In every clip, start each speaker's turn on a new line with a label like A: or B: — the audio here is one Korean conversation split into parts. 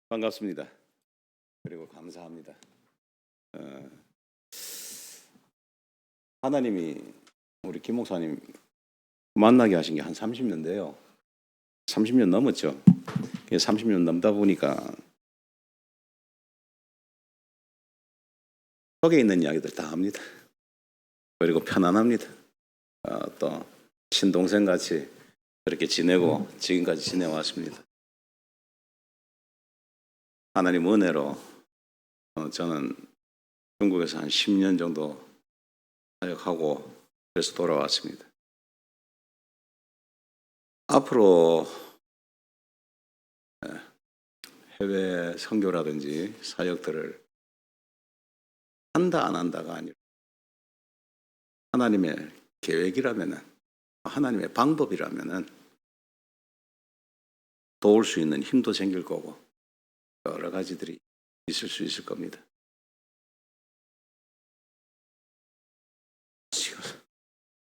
A: 반갑습니다. 그리고 감사합니다. 어, 하나님이 우리 김 목사님 만나게 하신 게 한 30년 돼요. 30년 넘었죠. 30년 넘다 보니까 속에 있는 이야기들 다 합니다. 그리고 편안합니다. 또 친동생 같이 그렇게 지내고 지금까지 지내왔습니다. 하나님 은혜로 저는 중국에서 한 10년 정도 사역하고 그래서 돌아왔습니다. 앞으로 해외 선교라든지 사역들을 한다 안 한다가 아니라 하나님의 계획이라면은, 하나님의 방법이라면은 도울 수 있는 힘도 생길 거고 여러 가지들이 있을 수 있을 겁니다. 지금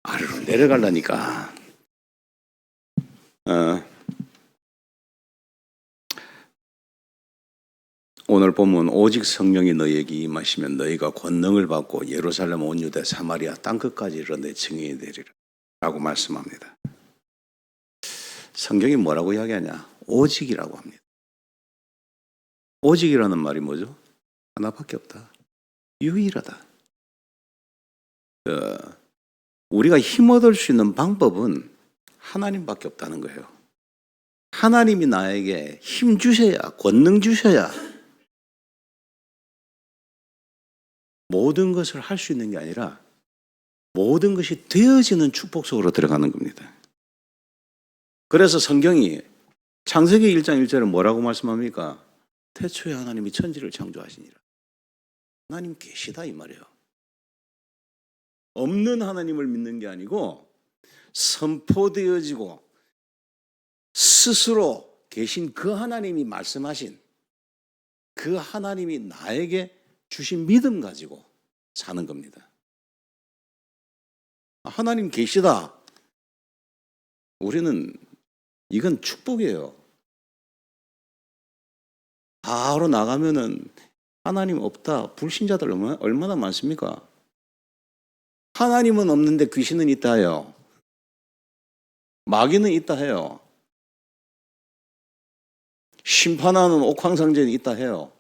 A: 아래로 내려가려니까 오늘 보면 오직 성령이 너희에게 임하시면 너희가 권능을 받고 예루살렘 온 유대 사마리아 땅끝까지 이르러 내 증인이 되리라 라고 말씀합니다. 성경이 뭐라고 이야기하냐? 오직이라고 합니다. 오직이라는 말이 뭐죠? 하나밖에 없다. 유일하다. 우리가 힘 얻을 수 있는 방법은 하나님밖에 없다는 거예요. 하나님이 나에게 힘 주셔야, 권능 주셔야 모든 것을 할 수 있는 게 아니라 모든 것이 되어지는 축복 속으로 들어가는 겁니다. 그래서 성경이 창세기 1장 1절에 뭐라고 말씀합니까? 태초에 하나님이 천지를 창조하시니라. 하나님 계시다 이 말이에요. 없는 하나님을 믿는 게 아니고 선포되어지고 스스로 계신 그 하나님이 말씀하신 그 하나님이 나에게 주신 믿음 가지고 사는 겁니다. 하나님 계시다. 우리는 이건 축복이에요. 바로 나가면은 하나님 없다. 불신자들 얼마나 많습니까? 하나님은 없는데 귀신은 있다 해요. 마귀는 있다 해요. 심판하는 옥황상제는 있다 해요.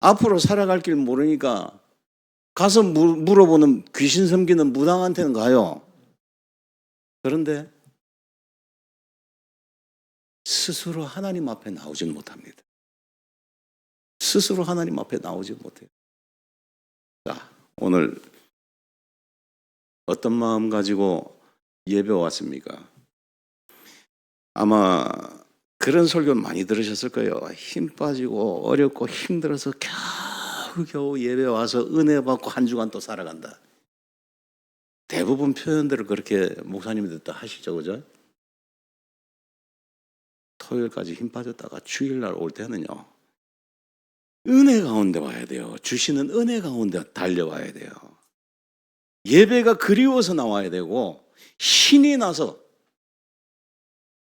A: 앞으로 살아갈 길 모르니까 가서 물어보는 귀신 섬기는 무당한테는 가요. 그런데 스스로 하나님 앞에 나오지는 못합니다. 스스로 하나님 앞에 나오지 못해요. 자, 오늘 어떤 마음 가지고 예배 왔습니까? 아마 그런 설교 많이 들으셨을 거예요. 힘 빠지고 어렵고 힘들어서 겨우 예배 와서 은혜 받고 한 주간 또 살아간다. 대부분 표현들을 그렇게 목사님들 다 하시죠, 그죠? 토요일까지 힘 빠졌다가 주일날 올 때는요, 은혜 가운데 와야 돼요. 주시는 은혜 가운데 달려와야 돼요. 예배가 그리워서 나와야 되고 신이 나서,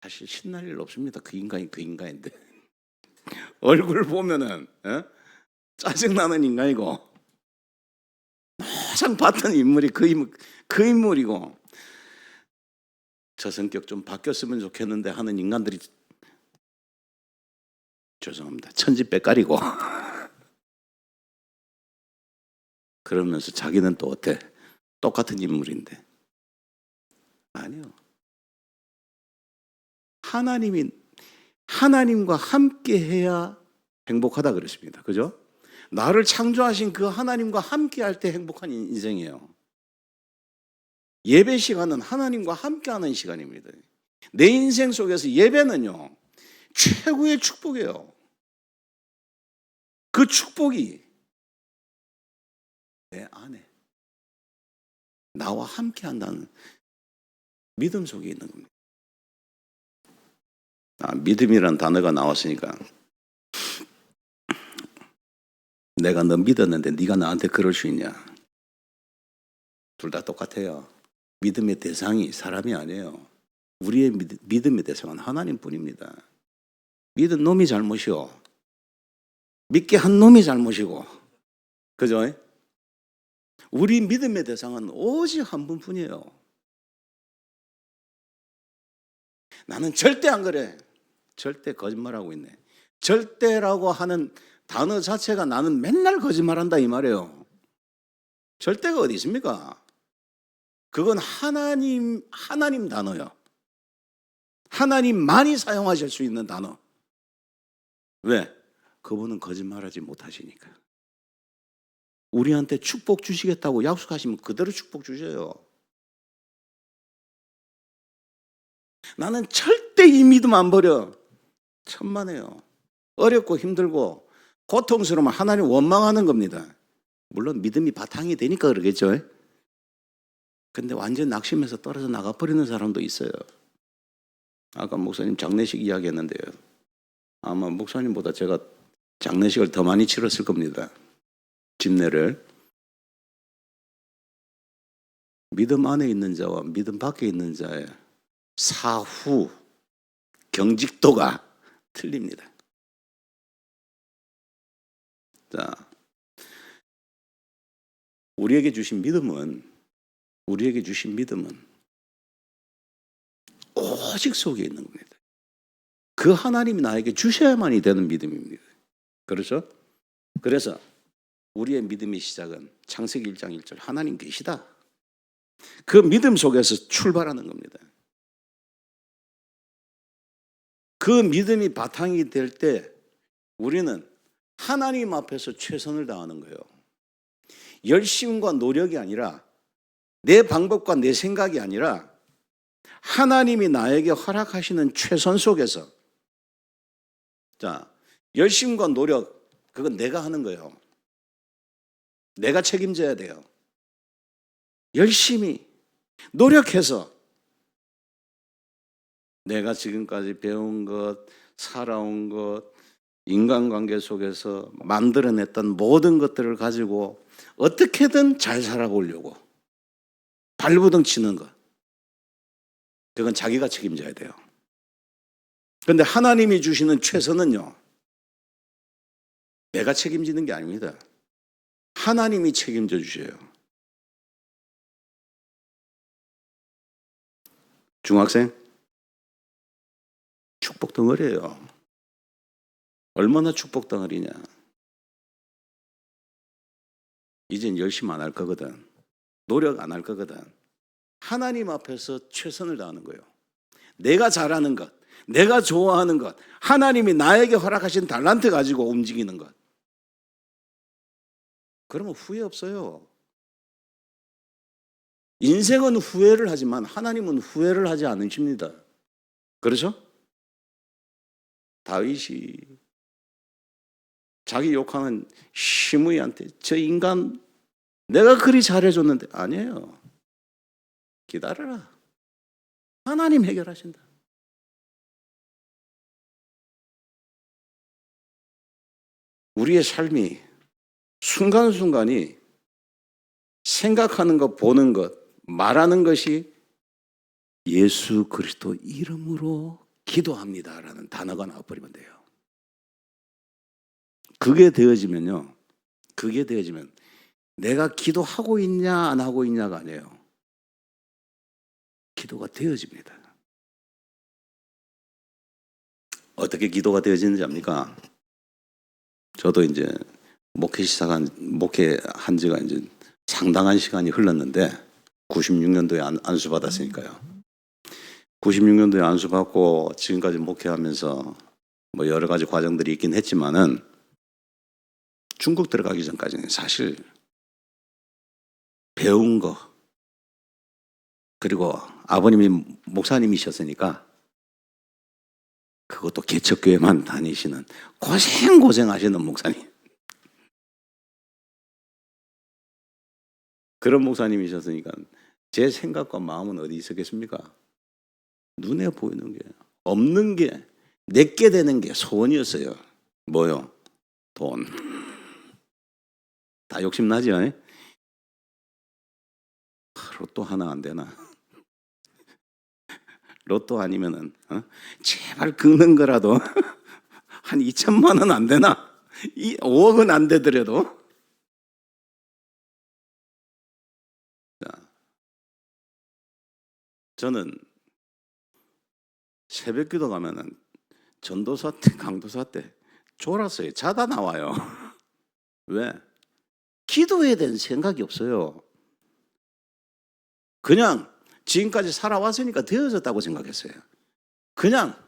A: 사실 신날 일 없습니다. 그 인간이 그 인간인데 얼굴 보면은 짜증나는 인간이고 항상 봤던 인물이 그 인물이고 저 성격 좀 바뀌었으면 좋겠는데 하는 인간들이, 죄송합니다, 천지빼깔이고 그러면서 자기는 또 어때? 똑같은 인물인데. 아니요. 하나님과 함께 해야 행복하다 그랬습니다. 그죠? 나를 창조하신 그 하나님과 함께 할 때 행복한 인생이에요. 예배 시간은 하나님과 함께 하는 시간입니다. 내 인생 속에서 예배는요, 최고의 축복이에요. 그 축복이 내 안에 나와 함께 한다는 믿음 속에 있는 겁니다. 믿음이란 단어가 나왔으니까 내가 너 믿었는데 네가 나한테 그럴 수 있냐? 둘 다 똑같아요. 믿음의 대상이 사람이 아니에요. 우리의 믿음의 대상은 하나님뿐입니다. 믿은 놈이 잘못이요. 믿게 한 놈이 잘못이고. 그죠? 우리 믿음의 대상은 오직 한 분뿐이에요. 나는 절대 안 그래. 절대 거짓말하고 있네. 절대라고 하는 단어 자체가 나는 맨날 거짓말한다 이 말이에요. 절대가 어디 있습니까? 그건 하나님 단어요. 하나님만이 사용하실 수 있는 단어. 왜? 그분은 거짓말하지 못하시니까. 우리한테 축복 주시겠다고 약속하시면 그대로 축복 주셔요. 나는 절대 이 믿음 안 버려. 천만에요. 어렵고 힘들고 고통스러우면 하나님 원망하는 겁니다. 물론 믿음이 바탕이 되니까 그러겠죠. 근데 완전 낙심해서 떨어져 나가버리는 사람도 있어요. 아까 목사님 장례식 이야기했는데요. 아마 목사님보다 제가 장례식을 더 많이 치렀을 겁니다. 집례를. 믿음 안에 있는 자와 믿음 밖에 있는 자의 사후 경직도가 틀립니다. 자, 우리에게 주신 믿음은 오직 속에 있는 겁니다. 그 하나님이 나에게 주셔야만이 되는 믿음입니다. 그렇죠? 그래서 우리의 믿음의 시작은 창세기 1장 1절 하나님 계시다. 그 믿음 속에서 출발하는 겁니다. 그 믿음이 바탕이 될 때 우리는 하나님 앞에서 최선을 다하는 거예요. 열심과 노력이 아니라 내 방법과 내 생각이 아니라 하나님이 나에게 허락하시는 최선 속에서 자, 열심과 노력 그건 내가 하는 거예요. 내가 책임져야 돼요. 열심히 노력해서 내가 지금까지 배운 것, 살아온 것, 인간관계 속에서 만들어냈던 모든 것들을 가지고 어떻게든 잘 살아보려고 발부둥 치는 것. 그건 자기가 책임져야 돼요. 그런데 하나님이 주시는 최선은요. 내가 책임지는 게 아닙니다. 하나님이 책임져 주셔요. 중학생? 축복 덩어리예요. 얼마나 축복 덩어리냐. 이젠 열심 안 할 거거든. 노력 안 할 거거든. 하나님 앞에서 최선을 다하는 거예요. 내가 잘하는 것, 내가 좋아하는 것, 하나님이 나에게 허락하신 달란트 가지고 움직이는 것. 그러면 후회 없어요. 인생은 후회를 하지만 하나님은 후회를 하지 않으십니다. 그렇죠? 다윗이 자기 욕하는 시므이한테 저 인간 내가 그리 잘해줬는데 아니에요. 기다려라. 하나님 해결하신다. 우리의 삶이 순간순간이 생각하는 것, 보는 것, 말하는 것이 예수 그리스도 이름으로 기도합니다라는 단어가 나와버리면 돼요. 그게 되어지면 내가 기도하고 있냐 안 하고 있냐가 아니에요. 기도가 되어집니다. 어떻게 기도가 되어지는지 압니까? 저도 이제 목회한 지가 이제 상당한 시간이 흘렀는데 96년도에 안수 받았으니까요. 96년도에 안수 받고 지금까지 목회하면서 뭐 여러 가지 과정들이 있긴 했지만은 중국 들어가기 전까지는 사실 배운 거 그리고 아버님이 목사님이셨으니까 그것도 개척교회만 다니시는 고생하시는 목사님. 그런 목사님이셨으니까 제 생각과 마음은 어디 있었겠습니까? 눈에 보이는 게 없는 게 내게 되는 게 소원이었어요. 뭐요? 돈. 다 욕심나죠? 로또 하나 안 되나? 로또 아니면은 제발 긁는 거라도 한 2천만 원 안 되나? 5억은 안 되더라도. 자, 저는 새벽 기도 가면은 전도사 때, 강도사 때 졸았어요. 자다 나와요. 왜? 기도에 대한 생각이 없어요. 그냥 지금까지 살아왔으니까 되어졌다고 생각했어요. 그냥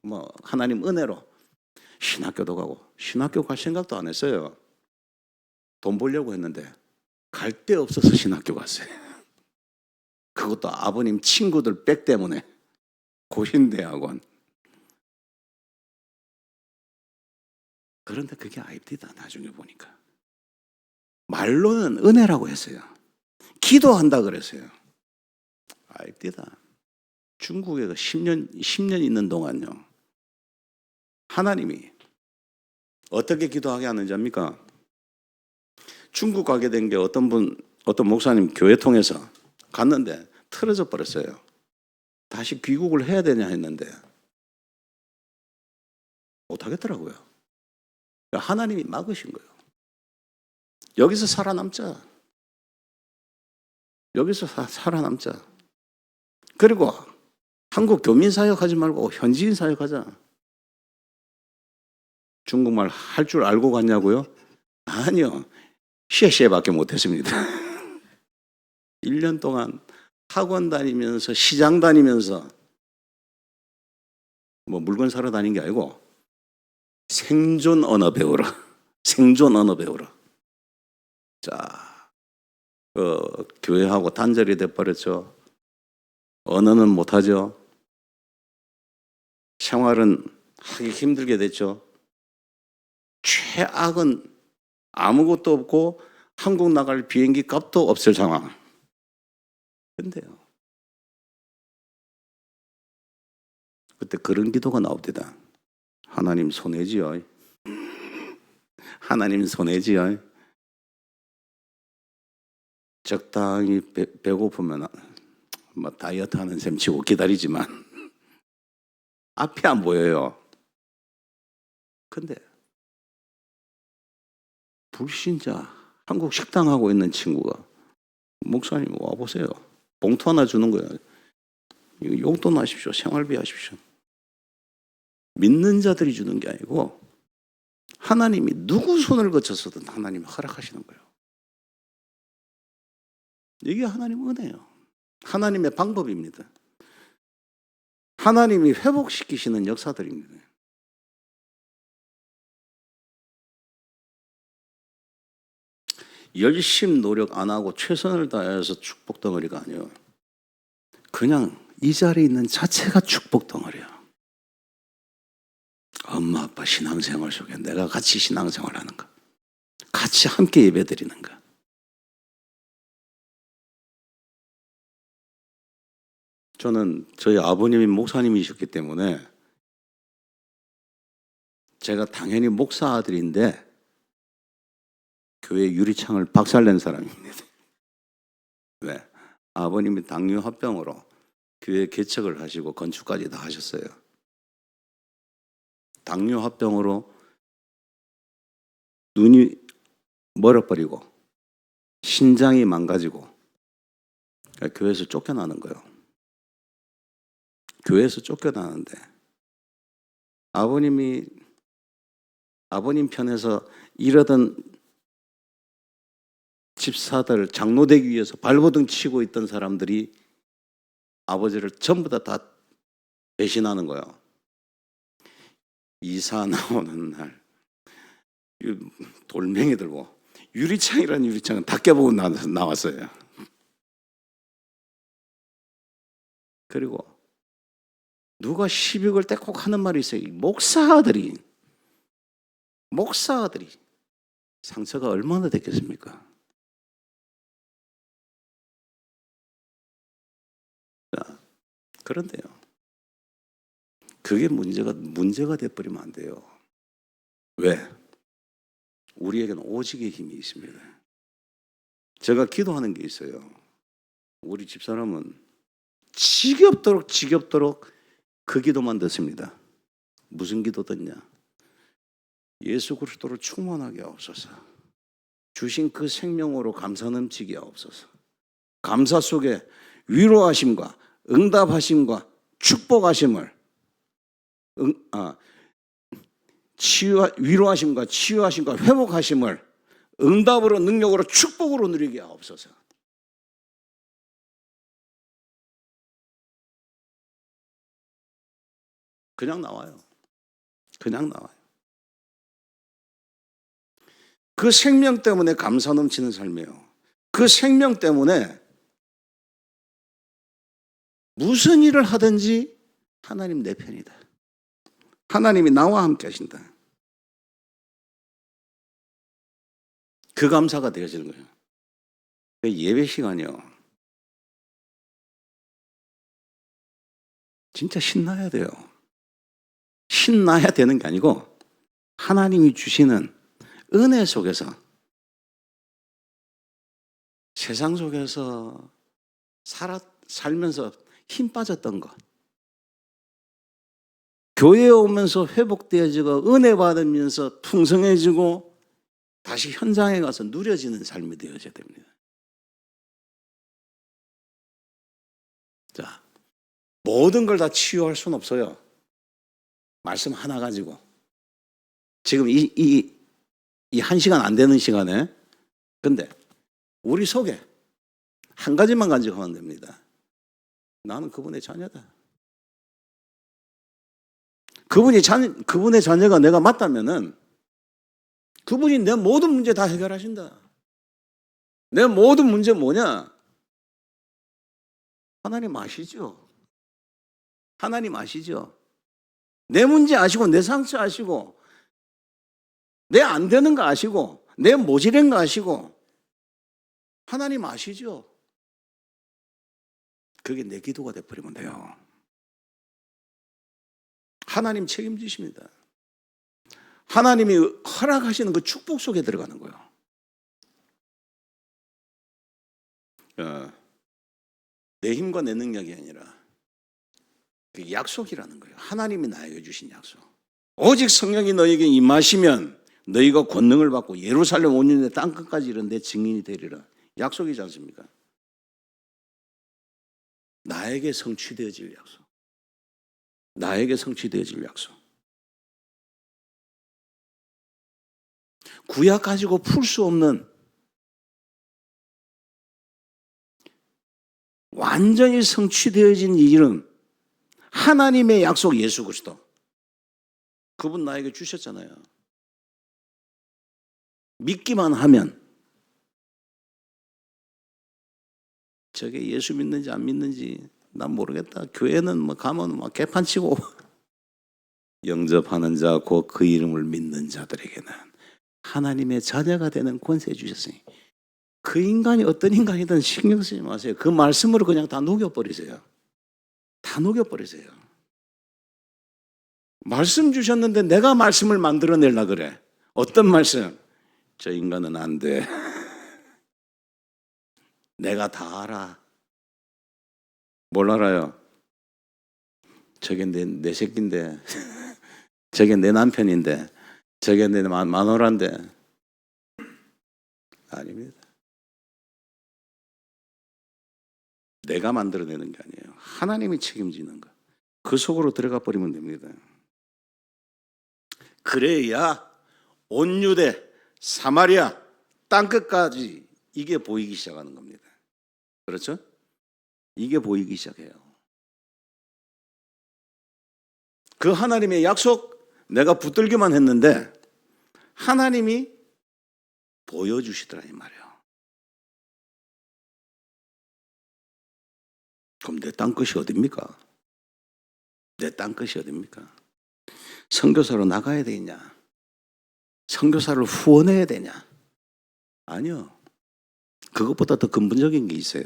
A: 뭐 하나님 은혜로 신학교도 가고 신학교 갈 생각도 안 했어요. 돈 벌려고 했는데 갈 데 없어서 신학교 갔어요. 그것도 아버님 친구들 백 때문에 고신대학원. 그런데 그게 아닙니다. 나중에 보니까 말로는 은혜라고 했어요. 기도한다 그랬어요. 아닙니다. 중국에 10년 있는 동안요, 하나님이 어떻게 기도하게 하는지 압니까? 중국 가게 된 게 어떤 목사님 교회 통해서 갔는데 틀어져 버렸어요. 다시 귀국을 해야 되냐 했는데 못하겠더라고요. 하나님이 막으신 거예요. 여기서 살아남자. 여기서 살아남자. 그리고 한국 교민 사역하지 말고 현지인 사역하자. 중국말 할 줄 알고 갔냐고요? 아니요. 쉐쉐밖에 못했습니다. 1년 동안 학원 다니면서 시장 다니면서 뭐 물건 사러 다닌 게 아니고 생존 언어 배우러. 생존 언어 배우러. 자, 교회하고 단절이 돼버렸죠. 언어는 못하죠. 생활은 하기 힘들게 됐죠. 최악은 아무것도 없고 한국 나갈 비행기 값도 없을 상황. 근데요, 그때 그런 기도가 나옵니다. 하나님 손해지요. 하나님 손해지요. 적당히 배고프면 뭐 다이어트 하는 셈 치고 기다리지만 앞이 안 보여요. 근데 불신자 한국 식당 하고 있는 친구가 목사님 와보세요. 봉투 하나 주는 거예요. 용돈 하십시오. 생활비 하십시오. 믿는 자들이 주는 게 아니고 하나님이 누구 손을 거쳐서든 하나님이 허락하시는 거예요. 이게 하나님 은혜예요. 하나님의 방법입니다. 하나님이 회복시키시는 역사들입니다. 열심 노력 안 하고 최선을 다해서 축복 덩어리가 아니에요. 그냥 이 자리에 있는 자체가 축복 덩어리야. 엄마 아빠 신앙생활 속에 내가 같이 신앙생활하는 거, 같이 함께 예배드리는 거. 저는 저희 아버님이 목사님이셨기 때문에 제가 당연히 목사 아들인데 교회 유리창을 박살낸 사람입니다. 왜? 아버님이 당뇨 합병으로 교회 개척을 하시고 건축까지 다 하셨어요. 당뇨 합병으로 눈이 멀어버리고 신장이 망가지고 교회에서 쫓겨나는 거예요. 교회에서 쫓겨나는데 아버님 편에서 이러던 집사들 장로되기 위해서 발버둥 치고 있던 사람들이 아버지를 전부 다 배신하는 거예요. 이사 나오는 날 돌멩이 들고 유리창이라는 유리창은 다 깨보고 나왔어요. 그리고 누가 시비걸 때 꼭 하는 말이 있어요. 목사들이 상처가 얼마나 됐겠습니까? 자, 그런데요, 그게 문제가 돼버리면 안 돼요. 왜? 우리에게는 오직의 힘이 있습니다. 제가 기도하는 게 있어요. 우리 집사람은 지겹도록 그 기도만 듣습니다. 무슨 기도든냐? 예수 그리스도로 충만하게 하옵소서. 주신 그 생명으로 감사 넘치게 하옵소서. 감사 속에 위로하심과 응답하심과 축복하심을 위로하심과 치유하심과 회복하심을 응답으로 능력으로 축복으로 누리게 하옵소서. 그냥 나와요. 그냥 나와요. 그 생명 때문에 감사 넘치는 삶이에요. 그 생명 때문에 무슨 일을 하든지 하나님 내 편이다. 하나님이 나와 함께 하신다. 그 감사가 되어지는 거예요. 예배 시간이요. 진짜 신나야 돼요. 신나야 되는 게 아니고 하나님이 주시는 은혜 속에서, 세상 속에서 살면서 힘 빠졌던 것, 교회에 오면서 회복되어지고 은혜 받으면서 풍성해지고 다시 현장에 가서 누려지는 삶이 되어져야 됩니다. 자, 모든 걸 다 치유할 수는 없어요. 말씀 하나 가지고. 지금 이 1시간 안 되는 시간에. 근데 우리 속에 한 가지만 가지고 하면 됩니다. 나는 그분의 자녀다. 그분의 자녀가 내가 맞다면은 그분이 내 모든 문제 다 해결하신다. 내 모든 문제 뭐냐? 하나님 아시죠? 하나님 아시죠? 내 문제 아시고, 내 상처 아시고, 내 안 되는 거 아시고, 내 모질한 거 아시고, 하나님 아시죠? 그게 내 기도가 돼버리면 돼요. 하나님 책임지십니다. 하나님이 허락하시는 그 축복 속에 들어가는 거예요. 내 힘과 내 능력이 아니라 그 약속이라는 거예요. 하나님이 나에게 주신 약속. 오직 성령이 너에게 임하시면 너희가 권능을 받고 예루살렘 온 유대 땅끝까지 이른 내 증인이 되리라. 약속이지 않습니까? 나에게 성취되어질 약속. 나에게 성취되어질 약속. 구약 가지고 풀 수 없는 완전히 성취되어진 일은 하나님의 약속 예수 그리스도. 그분 나에게 주셨잖아요. 믿기만 하면. 저게 예수 믿는지 안 믿는지 난 모르겠다. 교회는 뭐 가면 막 개판치고 영접하는 자 곧 그 이름을 믿는 자들에게는 하나님의 자녀가 되는 권세 주셨으니 그 인간이 어떤 인간이든 신경 쓰지 마세요. 그 말씀으로 그냥 다 녹여버리세요. 다 녹여버리세요. 말씀 주셨는데 내가 말씀을 만들어내려고 그래. 어떤 말씀? 저 인간은 안 돼. 내가 다 알아. 뭘 알아요? 저게 내 새끼인데, 저게 내 남편인데, 저게 내 마누라인데. 아닙니다. 내가 만들어내는 게 아니에요. 하나님이 책임지는 거. 그 속으로 들어가 버리면 됩니다. 그래야 온 유대, 사마리아, 땅끝까지 이게 보이기 시작하는 겁니다. 그렇죠? 이게 보이기 시작해요. 그 하나님의 약속 내가 붙들기만 했는데 하나님이 보여주시더라 이 말이에요. 그럼 내 땅끝이 어딥니까? 내 땅끝이 어딥니까? 선교사로 나가야 되냐? 선교사를 후원해야 되냐? 아니요. 그것보다 더 근본적인 게 있어요.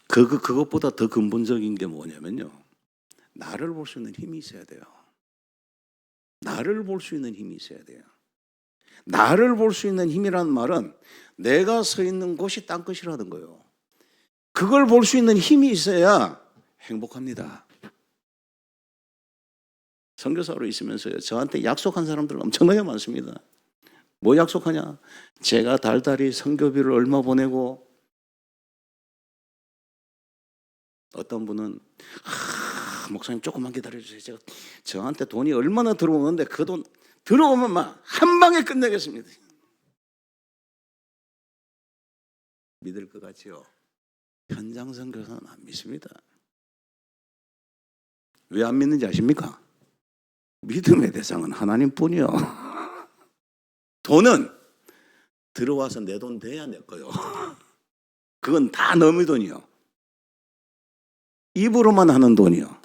A: 그것보다 더 근본적인 게 뭐냐면요. 나를 볼 수 있는 힘이 있어야 돼요. 나를 볼 수 있는 힘이 있어야 돼요. 나를 볼 수 있는 힘이라는 말은 내가 서 있는 곳이 땅끝이라는 거예요. 그걸 볼 수 있는 힘이 있어야 행복합니다. 선교사로 있으면서요, 저한테 약속한 사람들 엄청나게 많습니다. 뭐 약속하냐? 제가 달달이 선교비를 얼마 보내고, 어떤 분은 목사님 조금만 기다려주세요. 제가 저한테 돈이 얼마나 들어오는데 그 돈 들어오면 막 한 방에 끝내겠습니다. 믿을 것 같지요? 현장 선교사는 안 믿습니다. 왜 안 믿는지 아십니까? 믿음의 대상은 하나님뿐이요. 돈은 들어와서 내 돈 돼야 내 거요. 그건 다 너의 돈이요. 입으로만 하는 돈이요.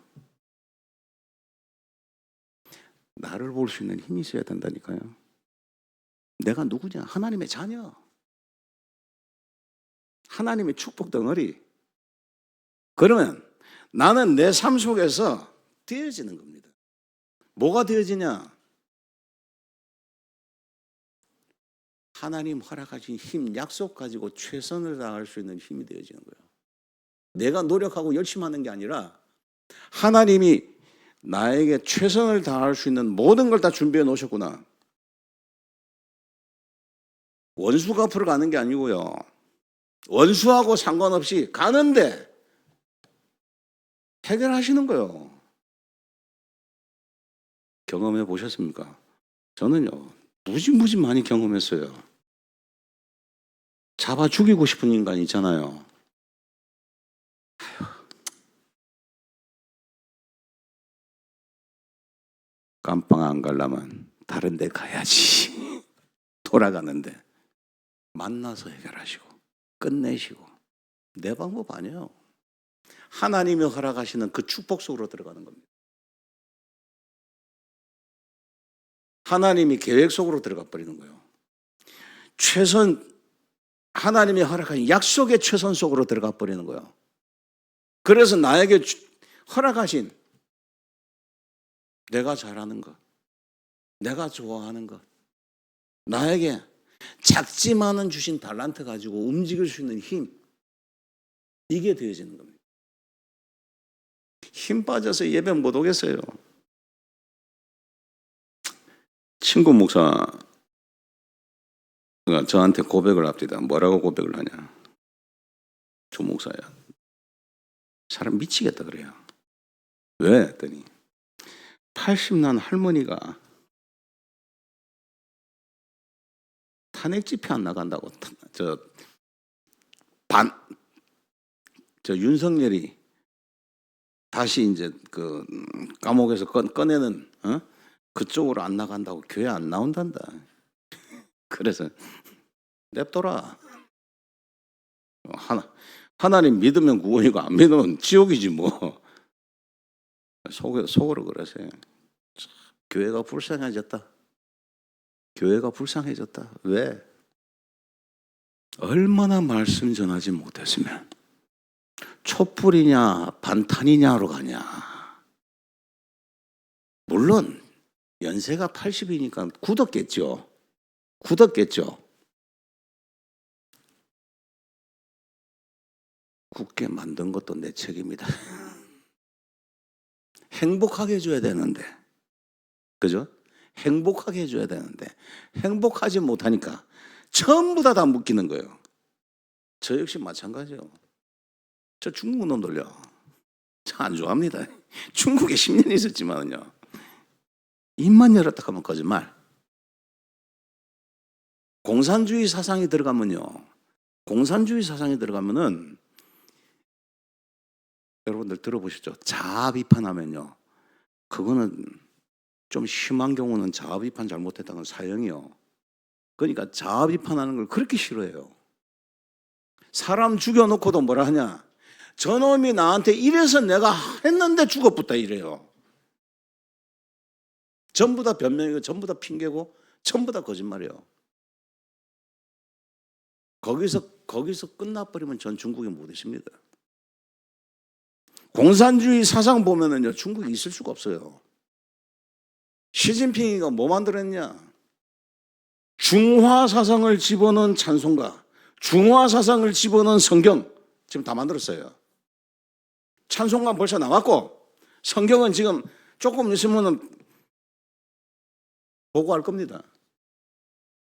A: 나를 볼 수 있는 힘이 있어야 된다니까요. 내가 누구냐? 하나님의 자녀. 하나님의 축복 덩어리. 그러면 나는 내 삶 속에서 되어지는 겁니다. 뭐가 되어지냐? 하나님 허락하신 힘, 약속 가지고 최선을 다할 수 있는 힘이 되어지는 거예요. 내가 노력하고 열심히 하는 게 아니라 하나님이 나에게 최선을 다할 수 있는 모든 걸 다 준비해 놓으셨구나. 원수가 앞으로 가는 게 아니고요. 원수하고 상관없이 가는데 해결하시는 거예요. 경험해 보셨습니까? 저는요, 무지 많이 경험했어요. 잡아 죽이고 싶은 인간 있잖아요. 깜빵 안 가려면 다른 데 가야지. 돌아가는데 만나서 해결하시고 끝내시고. 내 방법 아니에요. 하나님이 허락하시는 그 축복 속으로 들어가는 겁니다. 하나님이 계획 속으로 들어가 버리는 거예요. 하나님이 허락하신 약속의 최선 속으로 들어가 버리는 거예요. 그래서 나에게 허락하신 내가 잘하는 것, 내가 좋아하는 것, 나에게 작지만은 주신 달란트 가지고 움직일 수 있는 힘, 이게 되어지는 겁니다. 힘 빠져서 예배 못 오겠어요. 친구 목사가 저한테 고백을 합니다. 뭐라고 고백을 하냐? 조 목사야, 사람 미치겠다 그래요. 왜? 했더니 80난 할머니가 탄핵 집회 안 나간다고 저 윤석열이 다시 이제 그 감옥에서 꺼내는 그쪽으로 안 나간다고 교회 안 나온단다. 그래서 냅둬라. 하나님 믿으면 구원이고 안 믿으면 지옥이지 뭐. 속으로 그러세요. 교회가 불쌍해졌다. 교회가 불쌍해졌다. 왜? 얼마나 말씀 전하지 못했으면 촛불이냐 반탄이냐로 가냐. 물론 연세가 80이니까 굳었겠죠. 굳게 만든 것도 내 책임이다. 행복하게 해줘야 되는데, 그죠? 행복하게 해줘야 되는데 행복하지 못하니까 전부 다 묶이는 거예요. 저 역시 마찬가지예요. 저 중국 놈들요, 저 안 좋아합니다. 중국에 10년 있었지만요, 입만 열었다 하면 거짓말. 공산주의 사상이 들어가면은 여러분들 들어보시죠. 자아 비판하면요, 그거는 좀 심한 경우는 자아 비판 잘못했다는 사형이요. 그러니까 자아 비판하는 걸 그렇게 싫어해요. 사람 죽여놓고도 뭐라 하냐? 저놈이 나한테 이래서 내가 했는데 죽었부터 이래요. 전부 다 변명이고 전부 다 핑계고 전부 다 거짓말이에요. 거기서 끝나버리면 전 중국에 못 있습니다. 공산주의 사상 보면은요, 중국이 있을 수가 없어요. 시진핑이가 뭐 만들었냐? 중화 사상을 집어넣은 찬송가, 중화 사상을 집어넣은 성경 지금 다 만들었어요. 찬송가 벌써 나왔고 성경은 지금 조금 있으면 보고할 겁니다.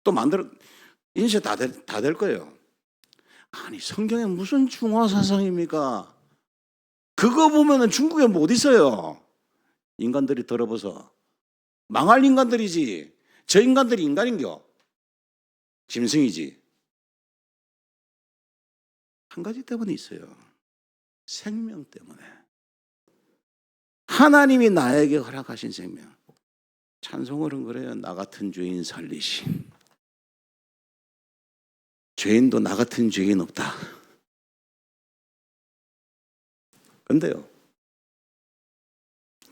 A: 또 인쇄 다 될 거예요. 아니, 성경에 무슨 중화 사상입니까? 그거 보면은 중국에 못 있어요. 인간들이 더러워서. 망할 인간들이지. 저 인간들이 인간인겨? 짐승이지. 한 가지 때문에 있어요. 생명 때문에. 하나님이 나에게 허락하신 생명. 찬송어른 그래요. 나 같은 죄인 살리신. 죄인도 나 같은 죄인 없다. 근데요,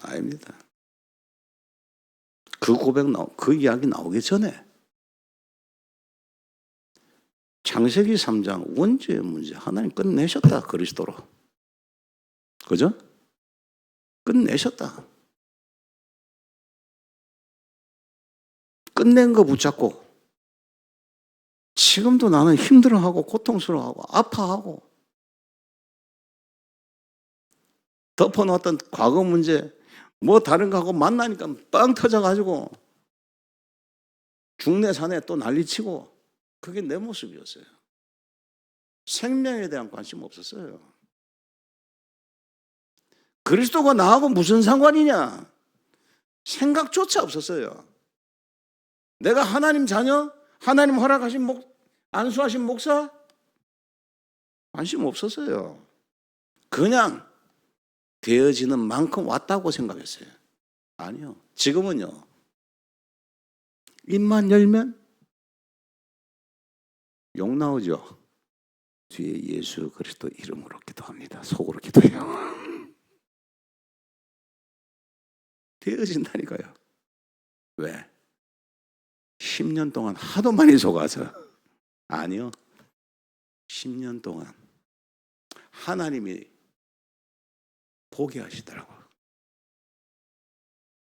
A: 아닙니다. 그 이야기 나오기 전에 창세기 3장 원죄의 문제 하나님 끝내셨다. 그리스도로. 그죠? 끝내셨다. 끝낸 거 붙잡고 지금도 나는 힘들어하고 고통스러워하고 아파하고 덮어놓았던 과거 문제 뭐 다른 거하고 만나니까 빵 터져가지고 중내 산에 또 난리치고 그게 내 모습이었어요. 생명에 대한 관심 없었어요. 그리스도가 나하고 무슨 상관이냐? 생각조차 없었어요. 내가 하나님 자녀? 하나님 허락하신 안수하신 목사? 관심 없었어요. 그냥 되어지는 만큼 왔다고 생각했어요. 아니요. 지금은요. 입만 열면 욕 나오죠. 뒤에 예수 그리스도 이름으로 기도합니다. 속으로 기도해요. 되어진다니까요. 왜? 10년 동안 하도 많이 속아서. 아니요. 10년 동안 하나님이 보게 하시더라고요.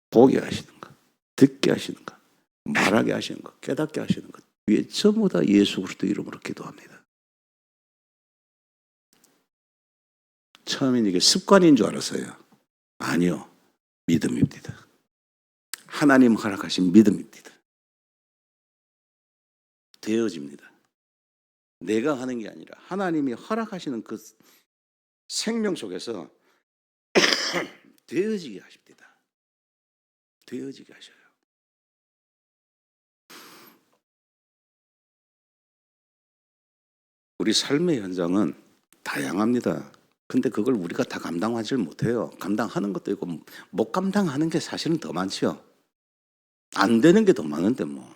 A: 보게 하시는 것, 듣게 하시는 것, 말하게 하시는 것, 깨닫게 하시는 것 위에 전부 다 예수 그리스도 이름으로 기도합니다. 처음엔 이게 습관인 줄 알았어요. 아니요. 믿음입니다. 하나님 허락하신 믿음입니다. 되어집니다. 내가 하는 게 아니라 하나님이 허락하시는 그 생명 속에서 되어지게 하십니다. 되어지게 하셔요. 우리 삶의 현장은 다양합니다. 근데 그걸 우리가 다 감당하지 못해요. 감당하는 것도 있고 못 감당하는 게 사실은 더 많죠. 안 되는 게 더 많은데 뭐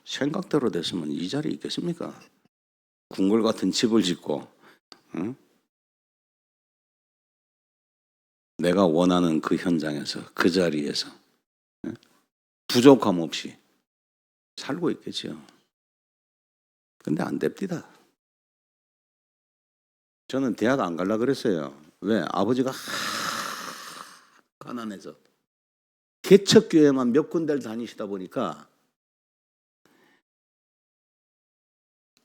A: 생각대로 됐으면 이 자리에 있겠습니까? 궁궐 같은 집을 짓고 응? 내가 원하는 그 현장에서 그 자리에서 응? 부족함 없이 살고 있겠죠. 근데 안 됩니다. 저는 대학 안 가려고 그랬어요. 왜? 아버지가 가난해서 개척교회만 몇 군데를 다니시다 보니까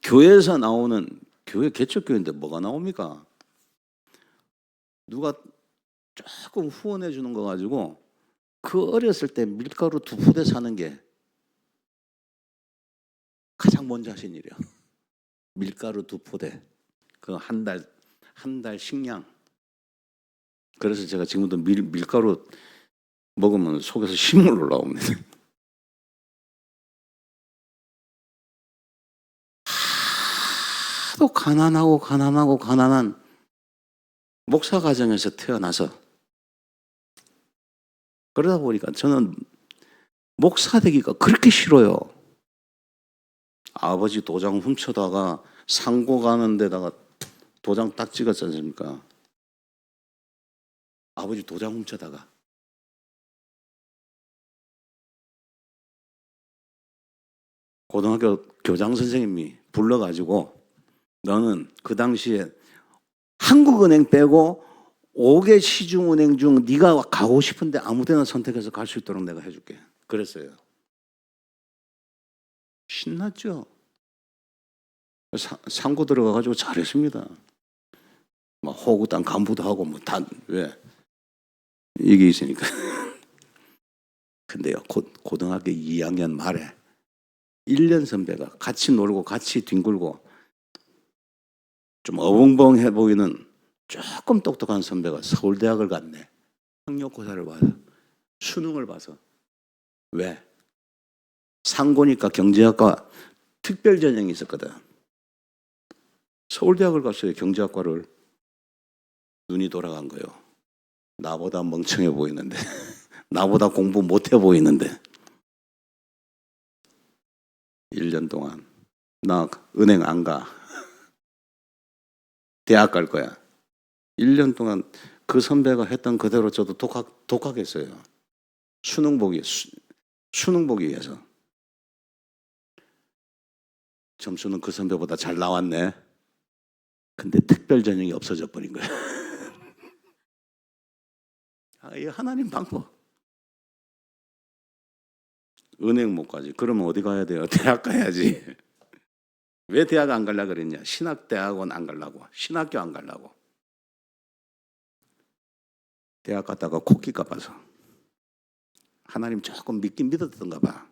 A: 교회에서 나오는 교회 개척교회인데 뭐가 나옵니까? 누가 조금 후원해 주는 거 가지고 그 어렸을 때 밀가루 2푸대 사는 게 가장 먼저 하신 일이야. 밀가루 2푸대. 그 한 달 식량. 그래서 제가 지금도 밀가루 먹으면 속에서 신물 올라옵니다. 하도 가난한 목사 가정에서 태어나서 그러다 보니까 저는 목사 되기가 그렇게 싫어요. 아버지 도장 훔쳐다가 상고 가는 데다가 도장 딱 찍었지 않습니까? 아버지 도장 훔쳐다가. 고등학교 교장 선생님이 불러가지고 너는 그 당시에 한국은행 빼고 5개 시중은행 중 네가 가고 싶은데 아무 데나 선택해서 갈 수 있도록 내가 해줄게. 그랬어요. 신났죠? 상고 들어가가지고 잘했습니다. 막 호구 땅 간부도 하고 뭐 다 왜? 이게 있으니까. 근데요, 고등학교 2학년 말에 1년 선배가 같이 놀고 같이 뒹굴고 좀 어벙벙해 보이는 조금 똑똑한 선배가 서울대학을 갔네. 학력고사를 봐서, 수능을 봐서. 왜? 상고니까 경제학과 특별 전형이 있었거든. 서울대학을 갔어요, 경제학과를. 눈이 돌아간 거예요. 나보다 멍청해 보이는데, 나보다 공부 못해 보이는데. 1년 동안 나 은행 안 가. 대학 갈 거야. 1년 동안 그 선배가 했던 그대로 저도 독학했어요. 수능 보기 위해서. 점수는 그 선배보다 잘 나왔네. 근데 특별 전형이 없어져 버린 거야. 이 하나님 방법. 은행 못 가지. 그러면 어디 가야 돼요? 대학 가야지. 왜 대학 안 가려고 그랬냐? 신학대학원 안 가려고. 신학교 안 가려고. 대학 갔다가 코끼 까봐서. 하나님 조금 믿긴 믿었던가 봐.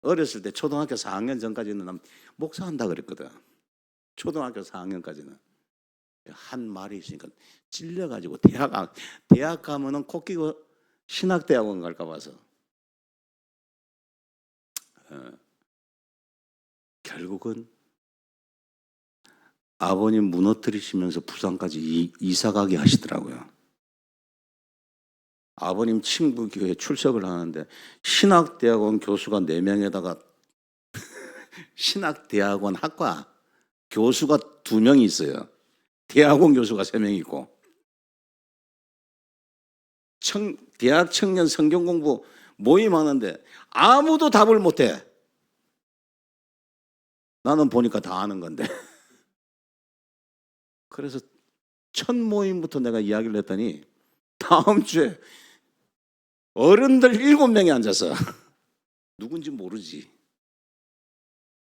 A: 어렸을 때 초등학교 4학년 전까지는 난 목사한다 그랬거든. 초등학교 4학년까지는. 한 말이 있으니까 찔려가지고 대학 가면은 코끼고 신학대학원 갈까 봐서. 결국은 아버님 무너뜨리시면서 부산까지 이사 가게 하시더라고요. 아버님 친구 교회 출석을 하는데 신학대학원 교수가 4명에다가 신학대학원 학과 교수가 2명이 있어요. 대학원 교수가 3명 있고. 대학 청년 성경 공부 모임하는데 아무도 답을 못해. 나는 보니까 다 아는 건데. 그래서 첫 모임부터 내가 이야기를 했더니 다음 주에 어른들 7명이 앉아서 누군지 모르지.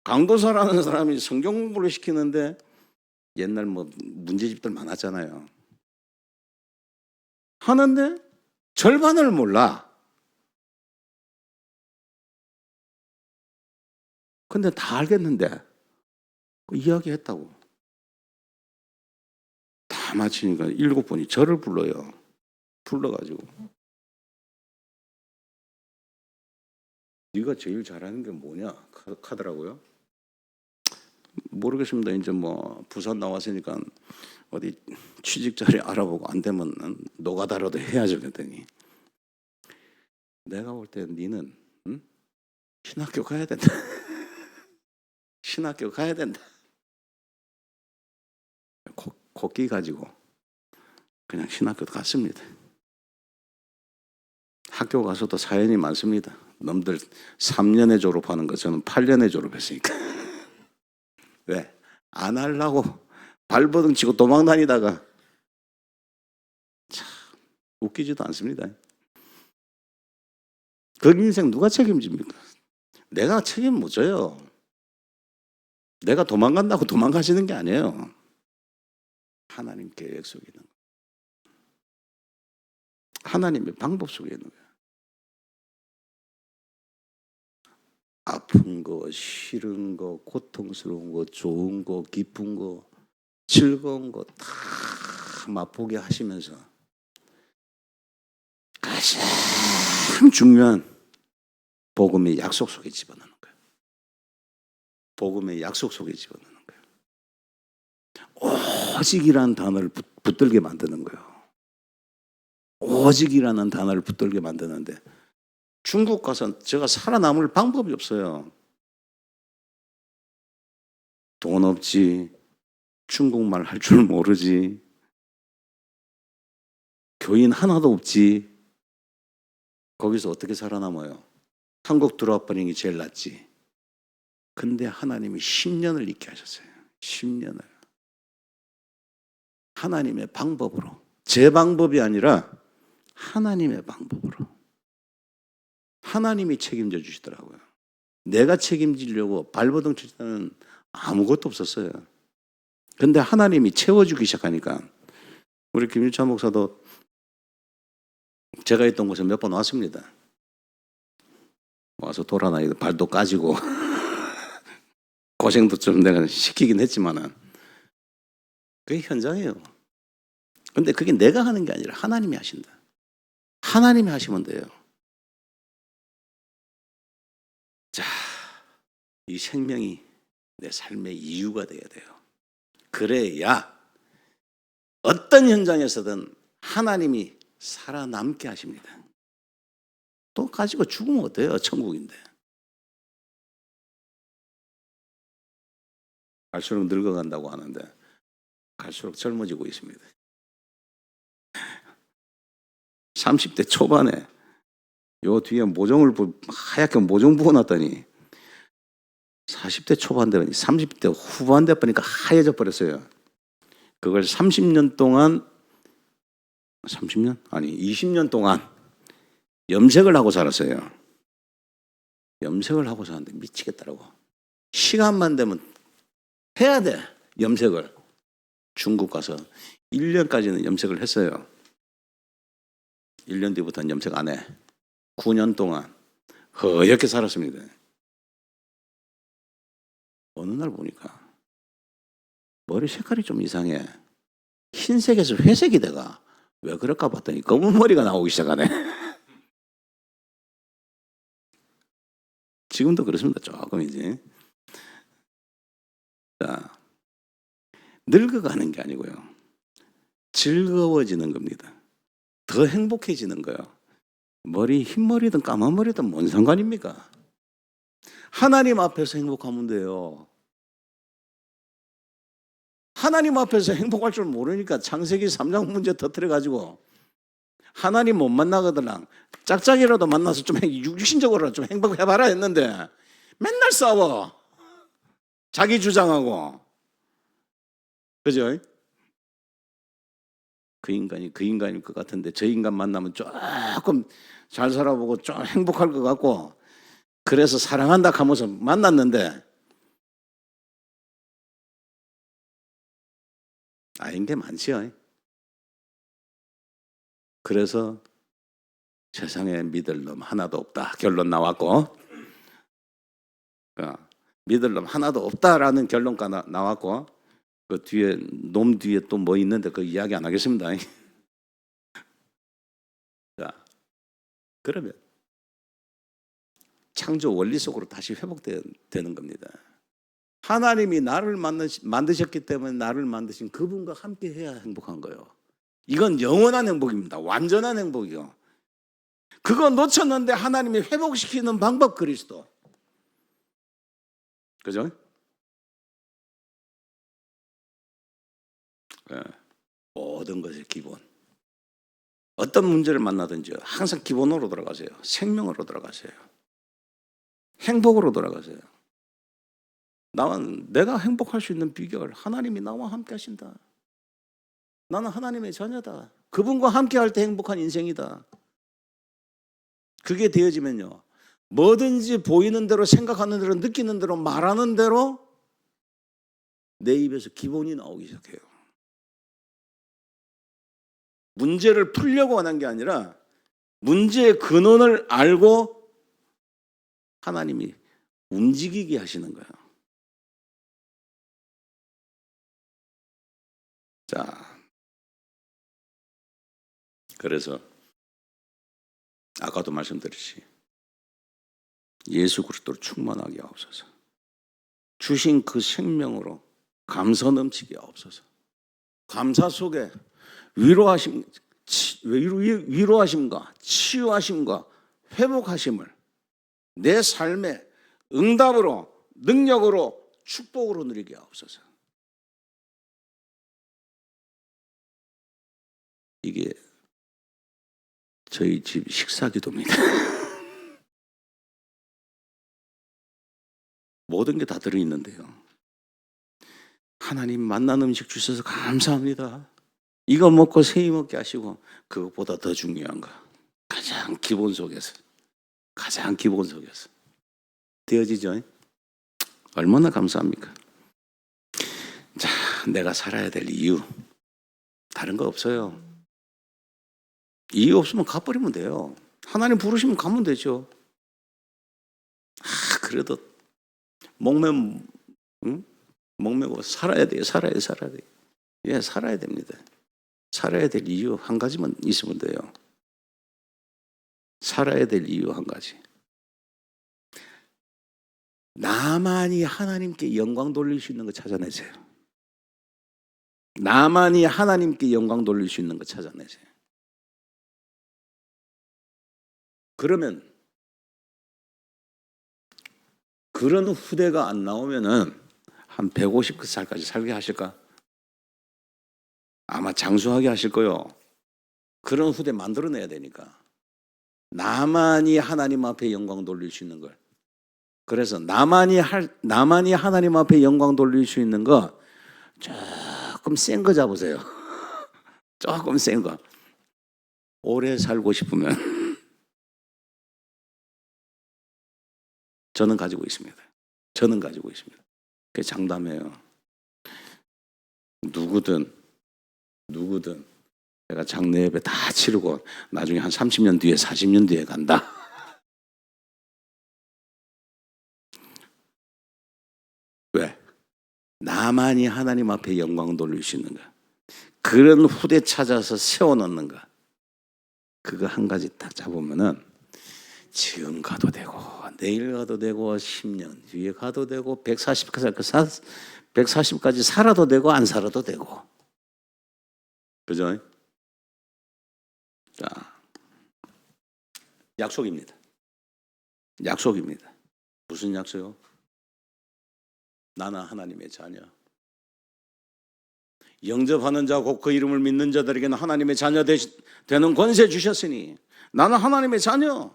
A: 강도사라는 사람이 성경 공부를 시키는데 옛날 문제집들 많았잖아요. 하는데 절반을 몰라. 근데 다 알겠는데 이야기했다고. 다 마치니까 7분이 저를 불러요. 불러가지고 네가 제일 잘하는 게 뭐냐 하더라고요. 모르겠습니다. 이제 부산 나왔으니까 어디 취직 자리 알아보고 안 되면 노가다라도 해야죠. 그랬더니 내가 볼 때 니는 신학교 가야 된다. 신학교 가야 된다. 코끼 가지고 그냥 신학교 갔습니다. 학교 가서도 사연이 많습니다. 놈들 3년에 졸업하는 거 저는 8년에 졸업했으니까. 왜? 안 하려고 발버둥 치고 도망 다니다가 참 웃기지도 않습니다. 그 인생 누가 책임집니까? 내가 책임 못 져요. 내가 도망간다고 도망가시는 게 아니에요. 하나님 계획 속에 있는 거예요. 하나님의 방법 속에 있는 거예요. 아픈 거, 싫은 거, 고통스러운 거, 좋은 거, 기쁜 거, 즐거운 거 다 맛보게 하시면서 가장 중요한 복음의 약속 속에 집어넣는 거예요. 복음의 약속 속에 집어넣는 거예요. 오직이라는 단어를 붙들게 만드는 거예요. 오직이라는 단어를 붙들게 만드는데 중국 가서 제가 살아남을 방법이 없어요. 돈 없지, 중국말 할 줄 모르지, 교인 하나도 없지. 거기서 어떻게 살아남아요? 한국 들어와 버리는 게 제일 낫지. 근데 하나님이 10년을 있게 하셨어요. 10년을. 하나님의 방법으로. 제 방법이 아니라 하나님의 방법으로. 하나님이 책임져 주시더라고요. 내가 책임지려고 발버둥 칠 때는 아무것도 없었어요. 근데 하나님이 채워주기 시작하니까 우리 김유찬 목사도 제가 있던 곳에 몇 번 왔습니다. 와서 돌아다니고 발도 까지고 고생도 좀 내가 시키긴 했지만은 그게 현장이에요. 근데 그게 내가 하는 게 아니라 하나님이 하신다. 하나님이 하시면 돼요. 자, 이 생명이 내 삶의 이유가 돼야 돼요. 그래야 어떤 현장에서든 하나님이 살아남게 하십니다. 또 가지고 죽으면 어때요? 천국인데. 갈수록 늙어간다고 하는데 갈수록 젊어지고 있습니다. 30대 초반에 요 뒤에 모종을 하얗게 모종 부어놨더니 40대 초반 되더니 30대 후반 돼 보니까 하얘져 버렸어요. 그걸 30년 동안 30년? 아니 20년 동안 염색을 하고 살았어요. 염색을 하고 사는데 미치겠더라고. 시간만 되면 해야 돼. 염색을. 중국 가서 1년까지는 염색을 했어요. 1년 뒤부터는 염색 안 해. 9년 동안 허옇게 살았습니다. 어느 날 보니까 머리 색깔이 좀 이상해. 흰색에서 회색이 돼가. 왜 그럴까 봤더니 검은 머리가 나오기 시작하네. 지금도 그렇습니다. 조금이지. 자, 늙어가는 게 아니고요. 즐거워지는 겁니다. 더 행복해지는 거예요. 머리 흰머리든 까만 머리든 뭔 상관입니까? 하나님 앞에서 행복하면 돼요. 하나님 앞에서 행복할 줄 모르니까 창세기 3장 문제 터뜨려가지고 하나님 못 만나거든 짝짝이라도 만나서 좀 육신적으로 좀 행복해봐라 했는데 맨날 싸워. 자기 주장하고. 그죠? 그 인간이 그 인간일 것 같은데 저 인간 만나면 조금 잘 살아보고 좀 행복할 것 같고 그래서 사랑한다 하면서 만났는데 아닌 게 많지요. 그래서 세상에 믿을 놈 하나도 없다. 결론 나왔고 믿을 놈 하나도 없다라는 결론가 나왔고 그 뒤에 놈 뒤에 또 뭐 있는데 그 이야기 안 하겠습니다. 자, 그러면 창조 원리 속으로 다시 회복되는 겁니다. 하나님이 나를 만드셨기 때문에 나를 만드신 그분과 함께 해야 행복한 거예요. 이건 영원한 행복입니다. 완전한 행복이요. 그거 놓쳤는데 하나님이 회복시키는 방법 그리스도. 그죠? 네. 모든 것의 기본. 어떤 문제를 만나든지 항상 기본으로 돌아가세요. 생명으로 돌아가세요. 행복으로 돌아가세요. 내가 행복할 수 있는 비결 하나님이 나와 함께 하신다. 나는 하나님의 자녀다. 그분과 함께 할 때 행복한 인생이다. 그게 되어지면요. 뭐든지 보이는 대로 생각하는 대로 느끼는 대로 말하는 대로 내 입에서 기본이 나오기 시작해요. 문제를 풀려고 하는 게 아니라 문제의 근원을 알고 하나님이 움직이게 하시는 거예요. 자, 그래서 아까도 말씀드렸지 예수 그리스도로 충만하게 하옵소서. 주신 그 생명으로 감사 넘치게 하옵소서. 감사 속에 위로하심과 치유하심과 회복하심을 내 삶의 응답으로 능력으로 축복으로 누리게 하옵소서. 이게 저희 집 식사기도입니다. 모든 게 다 들어있는데요. 하나님 만난 음식 주셔서 감사합니다. 이거 먹고 새이 먹게 하시고 그것보다 더 중요한 거 가장 기본 속에서 되어지죠. 얼마나 감사합니까? 자, 내가 살아야 될 이유 다른 거 없어요. 이유 없으면 가버리면 돼요. 하나님 부르시면 가면 되죠. 그래도 목매고 살아야 돼요. 살아야 돼요. 예, 살아야 됩니다. 살아야 될 이유 한 가지만 있으면 돼요. 살아야 될 이유 한 가지. 나만이 하나님께 영광 돌릴 수 있는 거 찾아내세요. 나만이 하나님께 영광 돌릴 수 있는 거 찾아내세요. 그러면 그런 후대가 안 나오면은 한 150살까지 살게 하실까? 아마 장수하게 하실 거요. 그런 후대 만들어내야 되니까. 나만이 하나님 앞에 영광 돌릴 수 있는 걸. 그래서 나만이 하나님 앞에 영광 돌릴 수 있는 거 조금 센 거 잡으세요. 조금 센 거. 오래 살고 싶으면 저는 가지고 있습니다. 저는 가지고 있습니다. 그게 장담해요. 누구든 내가 장례 예배 다 치르고 나중에 한 30년 뒤에 40년 뒤에 간다. 왜? 나만이 하나님 앞에 영광 돌릴 수 있는가? 그런 후대 찾아서 세워놓는가? 그거 한 가지 딱 잡으면은 지금 가도 되고 내일 가도 되고 10년 뒤에 가도 되고 140까지 살아도 되고 안 살아도 되고. 그죠? 자, 약속입니다. 약속입니다. 무슨 약속이요? 나는 하나님의 자녀. 영접하는 자 곧 그 이름을 믿는 자들에게는 하나님의 자녀 되는 권세 주셨으니 나는 하나님의 자녀.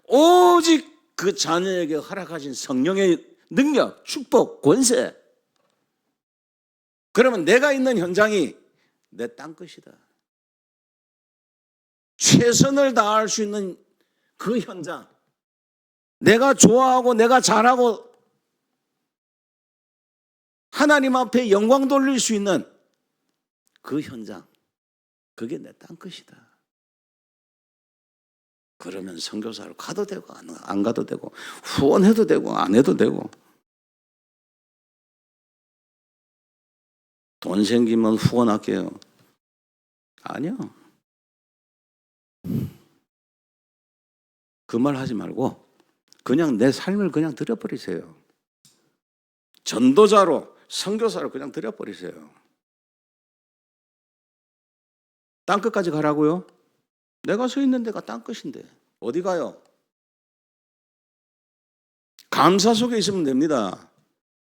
A: 오직 그 자녀에게 허락하신 성령의 능력, 축복, 권세. 그러면 내가 있는 현장이 내 땅끝이다. 최선을 다할 수 있는 그 현장, 내가 좋아하고 내가 잘하고 하나님 앞에 영광 돌릴 수 있는 그 현장, 그게 내 땅끝이다. 그러면 선교사로 가도 되고 안 가도 되고 후원해도 되고 안 해도 되고 돈 생기면 후원할게요. 아니요. 그 말 하지 말고 그냥 내 삶을 그냥 드려버리세요. 전도자로 선교사로 그냥 드려버리세요. 땅끝까지 가라고요? 내가 서 있는 데가 땅끝인데 어디 가요? 감사 속에 있으면 됩니다.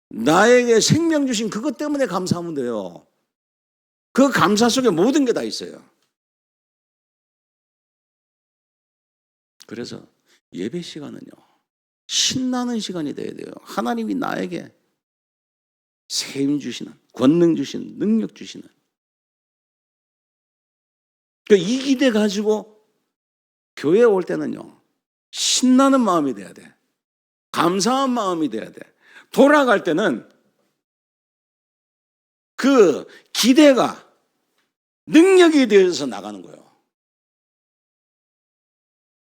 A: 나에게 생명 주신 그것 때문에 감사하면 돼요. 그 감사 속에 모든 게 다 있어요. 그래서 예배 시간은요, 신나는 시간이 돼야 돼요. 하나님이 나에게 세임 주시는, 권능 주시는, 능력 주시는. 그러니까 이 기대 가지고 교회에 올 때는요, 신나는 마음이 돼야 돼. 감사한 마음이 돼야 돼. 돌아갈 때는 그 기대가 능력이 되어서 나가는 거예요.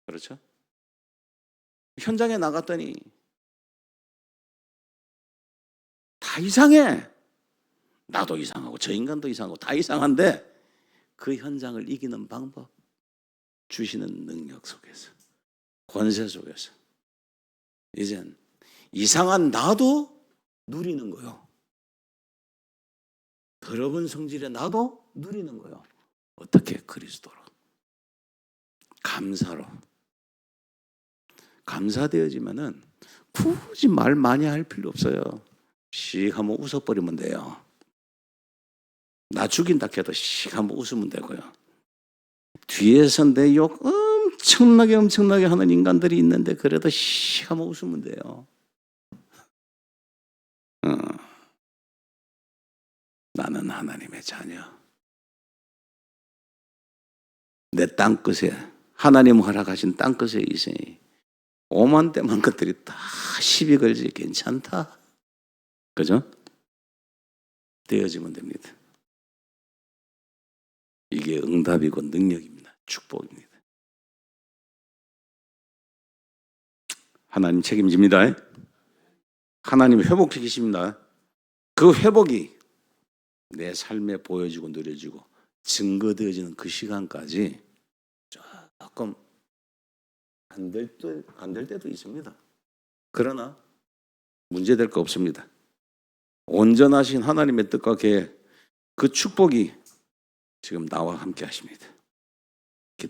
A: 그렇죠? 현장에 나갔더니 다 이상해. 나도 이상하고 저 인간도 이상하고 다 이상한데 그 현장을 이기는 방법, 주시는 능력 속에서, 권세 속에서 이젠 이상한 나도 누리는 거예요. 더러운 성질의 나도 누리는 거예요. 어떻게? 그리스도로. 감사로. 감사되어지면은 굳이 말 많이 할 필요 없어요. 씩 한번 웃어버리면 돼요. 나 죽인다 해도 씩 한번 웃으면 되고요. 뒤에서 내 욕 엄청나게 하는 인간들이 있는데 그래도 씩 한번 웃으면 돼요. 나는 하나님의 자녀. 내 땅끝에 하나님 허락하신 땅끝에 있으니 오만때만 것들이 다 시비 걸지 괜찮다. 그죠? 되어지면 됩니다. 이게 응답이고 능력입니다. 축복입니다. 하나님 책임집니다. 하나님 회복시키십니다. 그 회복이 내 삶에 보여지고 누려지고 증거되어지는 그 시간까지 조금 안 될 때도 있습니다. 그러나 문제될 거 없습니다. 온전하신 하나님의 뜻과 계획, 그 축복이 지금 나와 함께 하십니다.